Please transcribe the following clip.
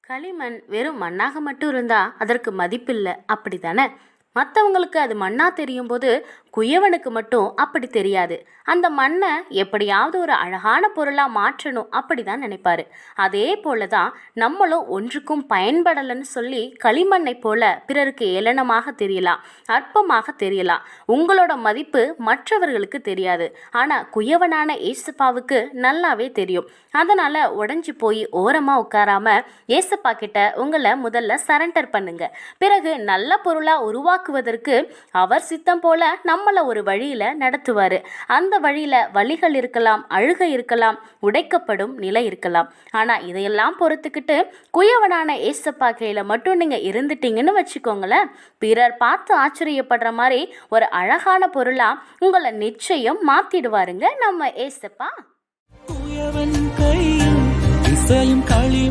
களிமண் வெறும் மண்ணாக மட்டும் இருந்தா அதற்கு மதிப்பில்லை, அப்படித்தானே? மற்றவங்களுக்கு அது மண்ணா தெரியும் போது குயவனுக்கு மட்டும் அப்படி தெரியாது. அந்த மண்ணை எப்படியாவது ஒரு அழகான பொருளாக மாற்றணும் அப்படிதான் நினைப்பாரு. அதே போல தான் நம்மளும் ஒன்றுக்கும் பயன்படலைன்னு சொல்லி களிமண்ணை போல பிறருக்கு ஏளனமாக தெரியலாம், அற்பமாக தெரியலாம். உங்களோட மதிப்பு மற்றவர்களுக்கு தெரியாது, ஆனால் குயவனான ஏசப்பாவுக்கு நல்லாவே தெரியும். அதனால் உடஞ்சி போய் ஓரமாக உட்காராம ஏசப்பா கிட்ட உங்களை முதல்ல சரண்டர் பண்ணுங்க. பிறகு நல்ல பொருளாக உருவாக்குவதற்கு அவர் சித்தம் போல நம்மளை ஒரு வழியில் நடத்துவார். அந்த வழியில் வலிகள் இருக்கலாம், அழுகை இருக்கலாம், உடைக்கப்படும் நிலை இருக்கலாம். ஆனால் இதையெல்லாம் பொறுத்துக்கிட்டு குயவனான ஏசப்பா கையில் மட்டும் நீங்கள் இருந்துட்டீங்கன்னு வச்சுக்கோங்களேன், பிறர் பார்த்து ஆச்சரியப்படுற மாதிரி ஒரு அழகான பொருளாக உங்களை நிச்சயம் மாற்றிடுவாருங்க நம்ம ஏசப்பா. குயவன் கையில் இசையும் களி